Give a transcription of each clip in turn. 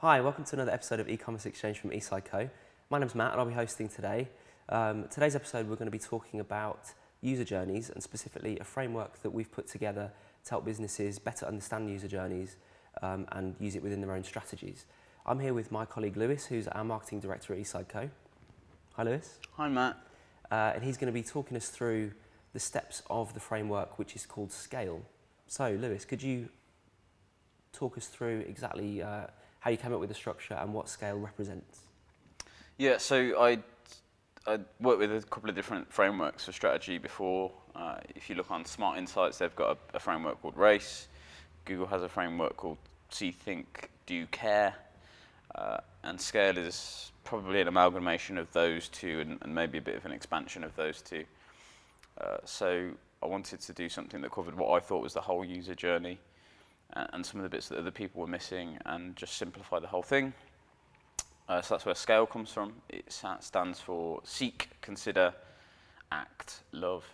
Hi, welcome to another episode of Ecommerce Exchange from Eastside Co. My name's Matt and I'll be hosting today. Today's episode we're going to be talking about user journeys and specifically a framework that we've put together to help businesses better understand user journeys and use it within their own strategies. I'm here with my colleague Lewis, who's our marketing director at Eastside Co. Hi Lewis. Hi Matt. And he's going to be talking us through the steps of the framework, which is called Scale. So Lewis, could you talk us through exactly how you came up with the structure and what Scale represents? Yeah, so I worked with a couple of different frameworks for strategy before. If you look on Smart Insights, they've got a framework called RACE. Google has a framework called See, Think, Do, Care. And Scale is probably an amalgamation of those two and maybe a bit of an expansion of those two. So I wanted to do something that covered what I thought was the whole user journey and some of the bits that other people were missing and just simplify the whole thing. So that's where Scale comes from. It stands for Seek, Consider, Act, Love,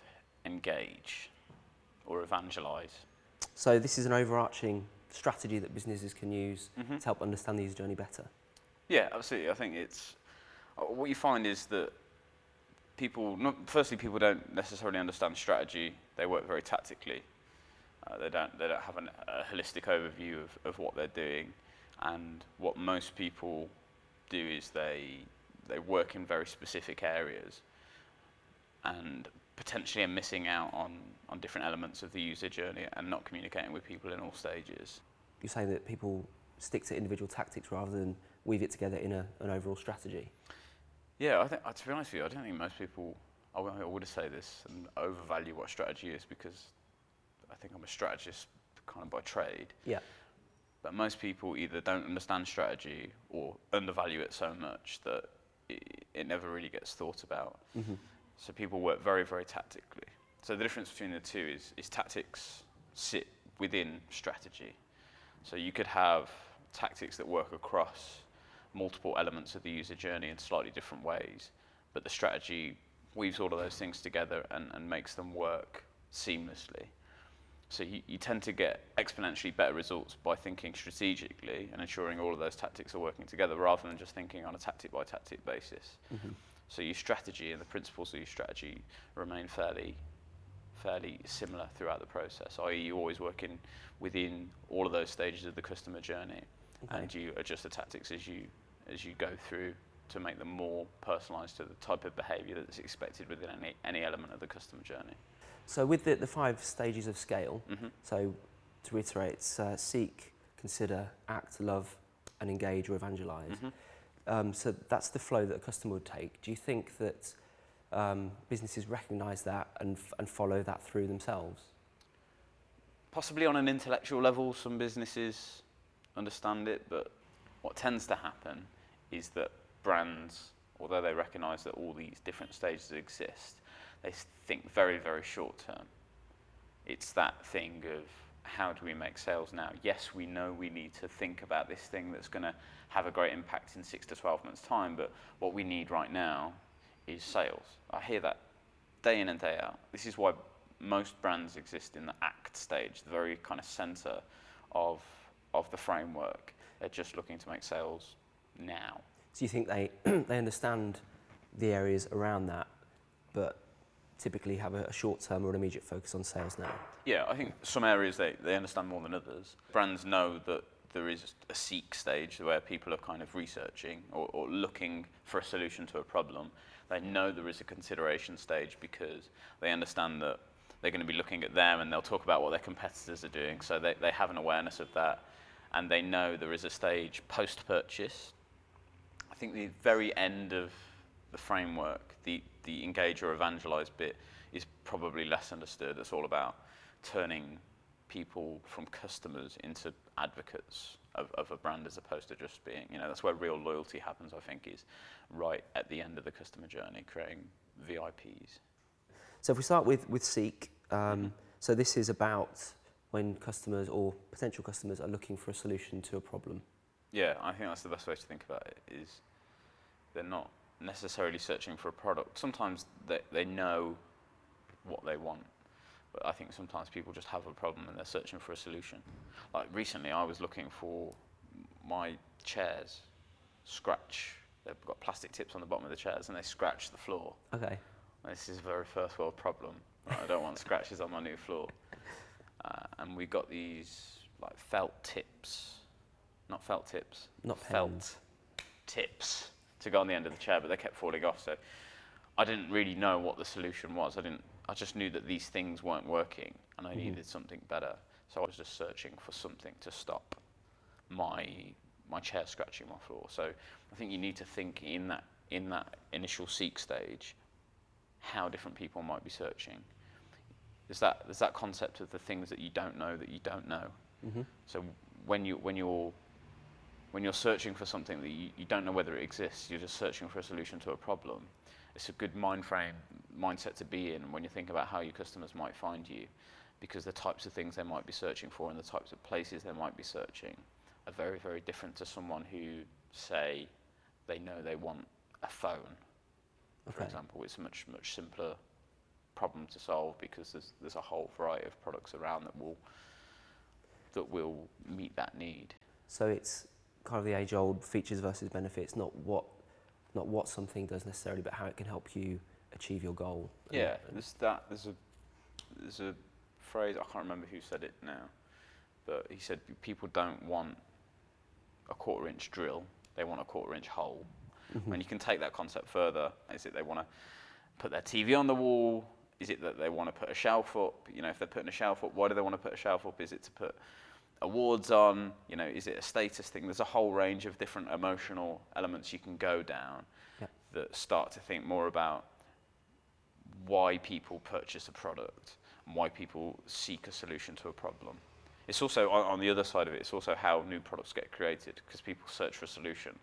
Engage, or Evangelize. So this is an overarching strategy that businesses can use to help understand the user journey better. Yeah, absolutely. I think it's what you find is that people don't necessarily understand strategy. They work very tactically. They don't have a holistic overview of what they're doing, and what most people do is they work in very specific areas and potentially are missing out on different elements of the user journey and not communicating with people in all stages. You're saying that people stick to individual tactics rather than weave it together in an overall strategy? Yeah, I think, to be honest with you, I don't think most people, I would say this, and overvalue what strategy is, because I think I'm a strategist kind of by trade. Yeah. But most people either don't understand strategy or undervalue it so much that it never really gets thought about. Mm-hmm. So people work very, very tactically. So the difference between the two is tactics sit within strategy. So you could have tactics that work across multiple elements of the user journey in slightly different ways, but the strategy weaves all of those things together and makes them work seamlessly. So you tend to get exponentially better results by thinking strategically and ensuring all of those tactics are working together rather than just thinking on a tactic by tactic basis. Mm-hmm. So your strategy and the principles of your strategy remain fairly similar throughout the process, i.e. you're always working within all of those stages of the customer journey, and you adjust the tactics as you go through to make them more personalised to the type of behaviour that's expected within any element of the customer journey. So with the 5 stages of Scale, so to reiterate, it's Seek, Consider, Act, Love, and Engage or Evangelize. So that's the flow that a customer would take. Do you think that businesses recognise that and follow that through themselves? Possibly on an intellectual level, some businesses understand it, but what tends to happen is that brands, although they recognise that all these different stages exist, they think very, very short term. It's that thing of, how do we make sales now? Yes, we know we need to think about this thing that's going to have a great impact in 6 to 12 months' time, but what we need right now is sales. I hear that day in and day out. This is why most brands exist in the act stage, the very kind of centre of the framework. They're just looking to make sales now. So you think they understand the areas around that, but typically have a short-term or an immediate focus on sales now? Yeah, I think some areas they understand more than others. Brands know that there is a seek stage where people are kind of researching or looking for a solution to a problem. They know there is a consideration stage because they understand that they're going to be looking at them and they'll talk about what their competitors are doing, so they have an awareness of that. And they know there is a stage post-purchase. I think the very end of the framework, the engage or evangelize bit, is probably less understood. It's all about turning people from customers into advocates of a brand as opposed to just being, that's where real loyalty happens, I think, is right at the end of the customer journey, creating VIPs. So if we start with Seek, so this is about when customers or potential customers are looking for a solution to a problem. Yeah, I think that's the best way to think about it, is they're not necessarily searching for a product. Sometimes they know what they want, but I think sometimes people just have a problem and they're searching for a solution. Like recently I was looking for my chairs scratch. They've got plastic tips on the bottom of the chairs and they scratch the floor. Okay. This is a very first world problem. Right? I don't want scratches on my new floor. And we got these like felt tips, not felt tips, not felt pens. tips to go on the end of the chair, but they kept falling off. So I didn't really know what the solution was. I just knew that these things weren't working and I needed something better. So I was just searching for something to stop my chair scratching my floor. So I think you need to think in that initial seek stage how different people might be searching. There's that concept of the things that you don't know that you don't know. Mm-hmm. So when you're searching for something that you don't know whether it exists, you're just searching for a solution to a problem. It's a good mindset to be in when you think about how your customers might find you, because the types of things they might be searching for and the types of places they might be searching are very, very different to someone who, say, they know they want a phone, for example. It's a much, much simpler problem to solve because there's a whole variety of products around that will meet that need. So it's kind of the age-old features versus benefits, not what something does necessarily, but how it can help you achieve your goal. Yeah, there's a phrase, I can't remember who said it now, but he said people don't want a 1/4 inch drill, they want a 1/4 inch hole. Mm-hmm. And you can take that concept further. Is it they want to put their TV on the wall? Is it that they want to put a shelf up? You know, if they're putting a shelf up, why do they want to put a shelf up? Is it to put awards on? You know, is it a status thing? There's a whole range of different emotional elements you can go down that start to think more about why people purchase a product and why people seek a solution to a problem. It's also, on the other side of it, it's also how new products get created, because people search for a solution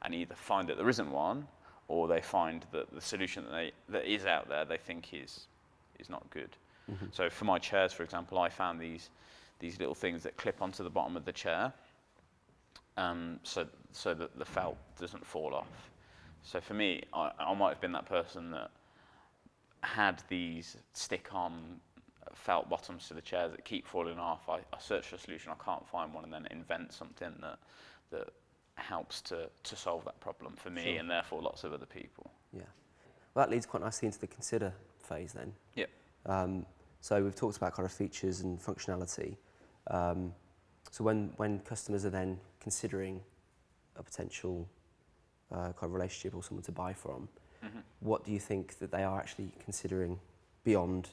and either find that there isn't one, or they find that the solution that is out there they think is not good. Mm-hmm. So for my chairs, for example, I found these little things that clip onto the bottom of the chair, so that the felt doesn't fall off. So for me, I might have been that person that had these stick-on felt bottoms to the chairs that keep falling off. I search for a solution, I can't find one, and then invent something that helps to solve that problem for me and therefore lots of other people. Yeah. Well, that leads quite nicely into the consider phase then. Yeah. So we've talked about kind of features and functionality. So when customers are then considering a potential kind of relationship or someone to buy from, mm-hmm. what do you think that they are actually considering beyond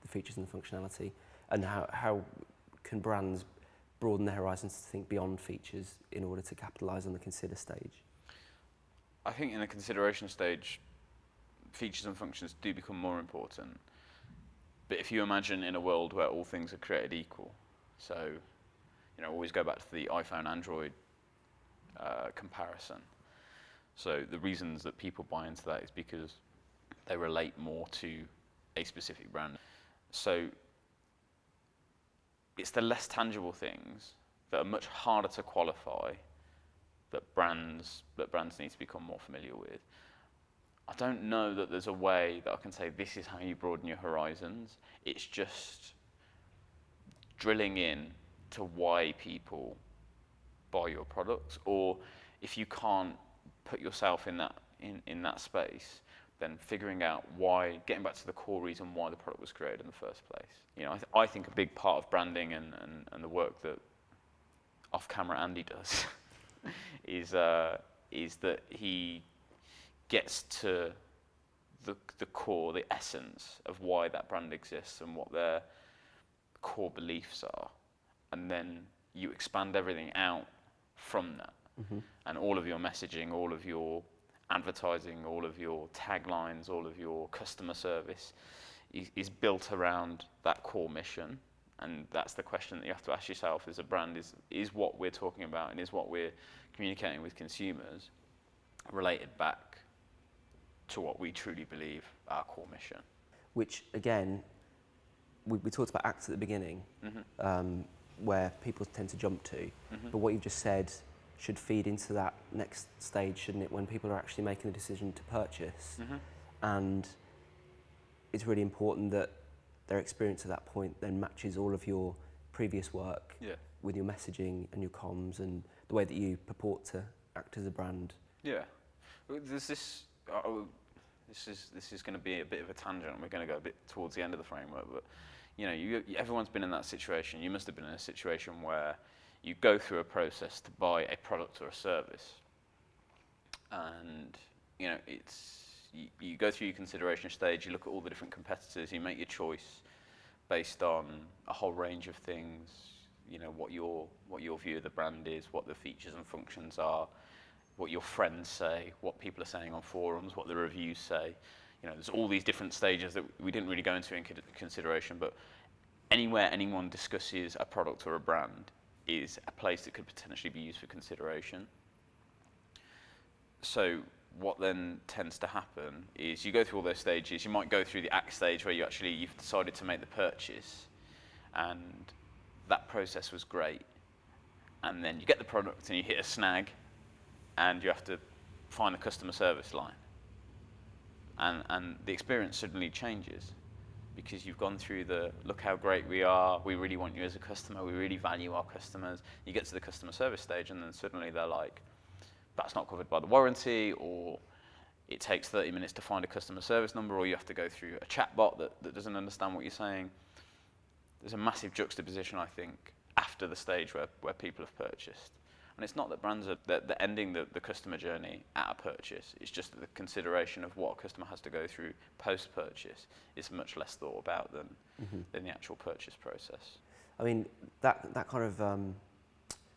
the features and the functionality? And how can brands broaden their horizons to think beyond features in order to capitalise on the consider stage? I think in the consideration stage, features and functions do become more important. But if you imagine in a world where all things are created equal, so, you know, always go back to the iPhone-Android comparison. So the reasons that people buy into that is because they relate more to a specific brand. So it's the less tangible things that are much harder to qualify that brands need to become more familiar with. I don't know that there's a way that I can say this is how you broaden your horizons. It's just drilling in to why people buy your products, or if you can't put yourself in that space, then figuring out why, getting back to the core reason why the product was created in the first place. You know, I think a big part of branding and the work that off-camera Andy does is that he gets to the core, the essence of why that brand exists and what their core beliefs are, and then you expand everything out from that. Mm-hmm. And all of your messaging, all of your advertising, all of your taglines, all of your customer service is built around that core mission. And that's the question that you have to ask yourself as a brand, is what we're talking about and is what we're communicating with consumers related back to what we truly believe our core mission. Which, again, we talked about acts at the beginning, mm-hmm. Where people tend to jump to. Mm-hmm. But what you've just said should feed into that next stage, shouldn't it, when people are actually making the decision to purchase. Mm-hmm. And it's really important that their experience at that point then matches all of your previous work. Yeah. with your messaging and your comms and the way that you purport to act as a brand? Yeah. There's this. This is going to be a bit of a tangent. We're going to go a bit towards the end of the framework, but everyone's been in that situation. You must have been in a situation where you go through a process to buy a product or a service, and you go through your consideration stage. You look at all the different competitors. You make your choice based on a whole range of things. What your view of the brand is, what the features and functions are, what your friends say, what people are saying on forums, what the reviews say. There's all these different stages that we didn't really go into in consideration, but anywhere anyone discusses a product or a brand is a place that could potentially be used for consideration. So what then tends to happen is you go through all those stages. You might go through the act stage where you've decided to make the purchase, and that process was great. And then you get the product and you hit a snag, and you have to find the customer service line. And the experience suddenly changes because you've gone through look how great we are, we really want you as a customer, we really value our customers. You get to the customer service stage and then suddenly they're like, that's not covered by the warranty, or it takes 30 minutes to find a customer service number, or you have to go through a chatbot that doesn't understand what you're saying. There's a massive juxtaposition, I think, after the stage where people have purchased. And it's not that brands are they're ending the customer journey at a purchase. It's just that the consideration of what a customer has to go through post-purchase is much less thought about than the actual purchase process. I mean, that kind of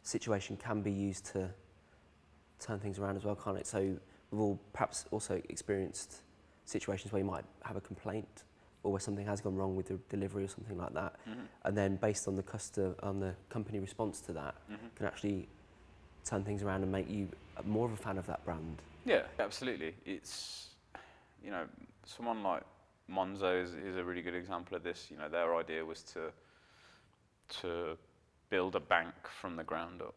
situation can be used to turn things around as well, can't it? So we've all perhaps also experienced situations where you might have a complaint or where something has gone wrong with the delivery or something like that, and then based on the company response to that, can actually turn things around and make you more of a fan of that brand. Yeah, absolutely. It's, someone like Monzo is a really good example of this. Their idea was to build a bank from the ground up.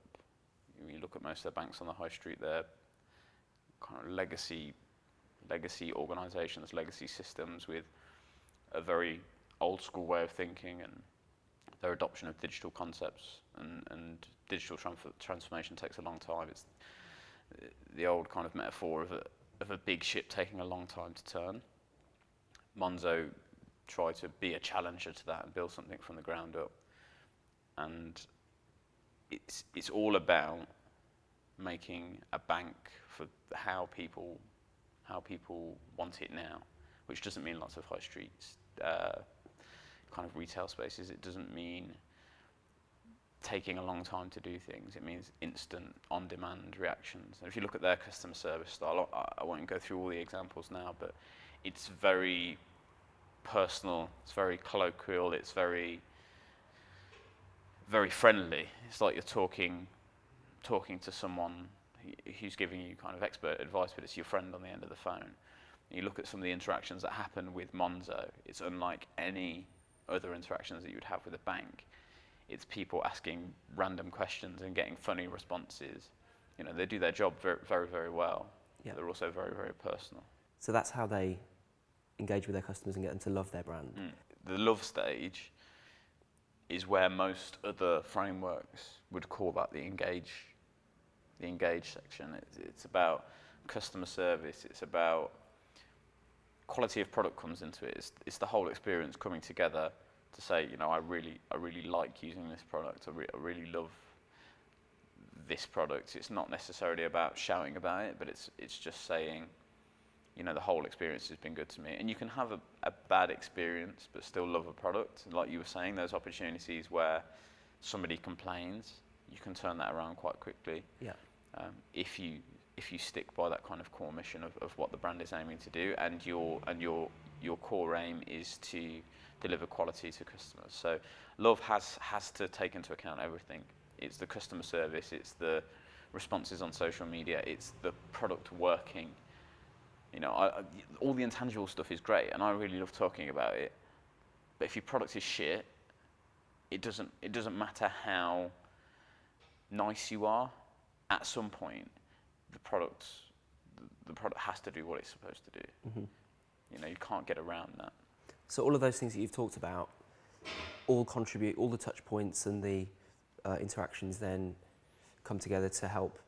You look at most of the banks on the high street, they're kind of legacy organisations, legacy systems with a very old school way of thinking, and their adoption of digital concepts and digital transformation takes a long time. It's the old kind of metaphor of a big ship taking a long time to turn. Monzo tried to be a challenger to that and build something from the ground up. And it's all about making a bank for how people want it now, which doesn't mean lots of high streets, kind of retail spaces. It doesn't mean taking a long time to do things. It means instant, on-demand reactions. And if you look at their customer service style, I won't go through all the examples now, but it's very personal. It's very colloquial. It's very, very friendly. It's like you're talking to someone who's giving you kind of expert advice, but it's your friend on the end of the phone. You look at some of the interactions that happen with Monzo. It's unlike any other interactions that you would have with a bank. It's people asking random questions and getting funny responses. They do their job very, very, very well. Yeah. They're also very, very personal. So that's how they engage with their customers and get them to love their brand. The love stage is where most other frameworks would call that the engage section. It's about customer service. It's about quality of product comes into it. It's the whole experience coming together to say, I really like using this product. I really love this product. It's not necessarily about shouting about it, but it's just saying, the whole experience has been good to me. And you can have a bad experience but still love a product. And like you were saying, those opportunities where somebody complains, you can turn that around quite quickly. Yeah. If you stick by that kind of core mission of what the brand is aiming to do, and your core aim is to deliver quality to customers. So love has to take into account everything. It's the customer service, it's the responses on social media, it's the product working. All the intangible stuff is great, and I really love talking about it. But if your product is shit, it doesn't matter how nice you are. At some point, the product has to do what it's supposed to do. You can't get around that. So all of those things that you've talked about all contribute, all the touch points and the interactions then come together to help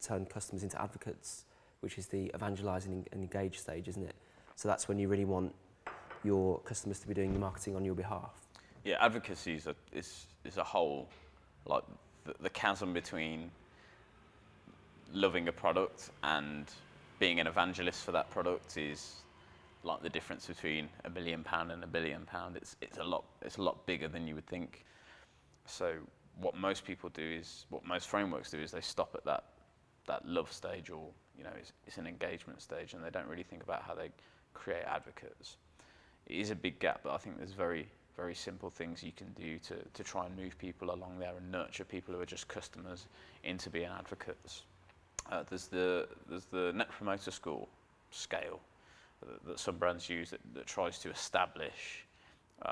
turn customers into advocates, which is the evangelize and engage stage, isn't it? So that's when you really want your customers to be doing the marketing on your behalf. Yeah, advocacy is a whole, like the chasm between loving a product and being an evangelist for that product is like the difference between £1 million and £1 billion. It's a lot bigger than you would think. So what most frameworks do is they stop at that love stage, or it's an engagement stage, and they don't really think about how they create advocates. It is a big gap, but I think there's very, very simple things you can do to try and move people along there and nurture people who are just customers into being advocates. There's the Net Promoter Score scale that some brands use that tries to establish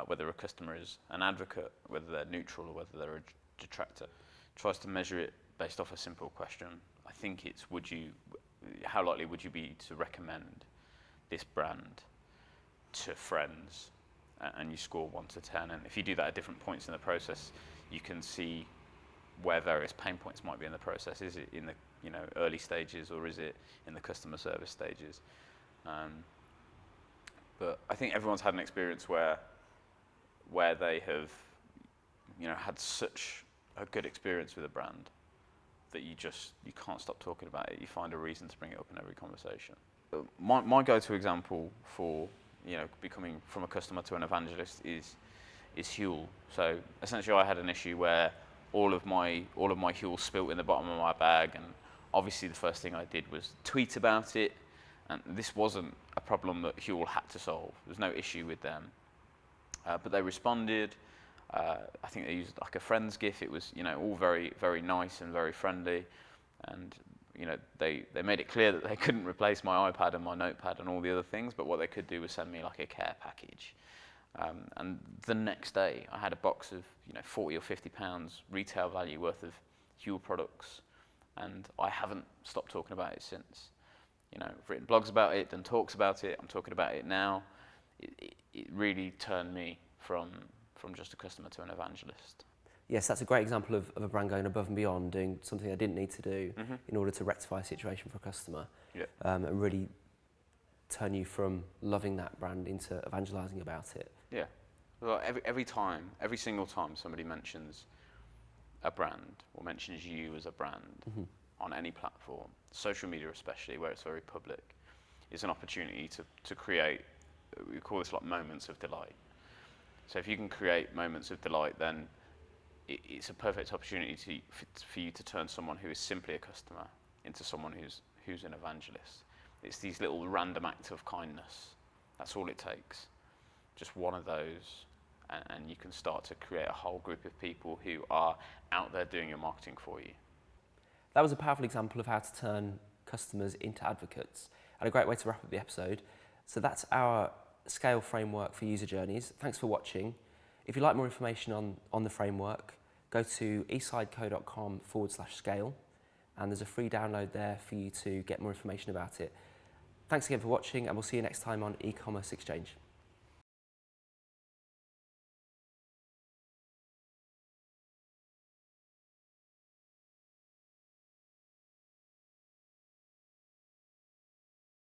whether a customer is an advocate, whether they're neutral or whether they're a detractor. Tries to measure it based off a simple question. I think it's how likely would you be to recommend this brand to friends, and you score 1 to 10. And if you do that at different points in the process, you can see where various pain points might be in the process. Is it in the early stages, or is it in the customer service stages? But I think everyone's had an experience where they have had such a good experience with a brand that you can't stop talking about it. You find a reason to bring it up in every conversation. My go-to example for becoming from a customer to an evangelist is Huel. So essentially, I had an issue where all of my Huel spilt in the bottom of my bag, and obviously the first thing I did was tweet about it. And this wasn't a problem that Huel had to solve. There's no issue with them, but they responded. I think they used like a friends GIF. It was all very, very nice and very friendly, and they made it clear that they couldn't replace my iPad and my notepad and all the other things, but what they could do was send me like a care package. And the next day, I had a box of 40 or 50 pounds retail value worth of Huel products, and I haven't stopped talking about it since. I've written blogs about it, done talks about it. I'm talking about it now. It really turned me from just a customer to an evangelist. Yes, that's a great example of a brand going above and beyond, doing something they didn't need to do in order to rectify a situation for a customer, and really turn you from loving that brand into evangelizing about it. Yeah. Well, every single time somebody mentions a brand or mentions you as a brand on any platform, social media especially, where it's very public, is an opportunity to create, we call this like moments of delight. So if you can create moments of delight, then it's a perfect opportunity for you to turn someone who is simply a customer into someone who's an evangelist. It's these little random acts of kindness. That's all it takes. Just one of those, and you can start to create a whole group of people who are out there doing your marketing for you. That was a powerful example of how to turn customers into advocates, and a great way to wrap up the episode. So that's our scale framework for user journeys. Thanks for watching. If you'd like more information on the framework, go to esideco.com/scale, and there's a free download there for you to get more information about it. Thanks again for watching, and we'll see you next time on Ecommerce Exchange.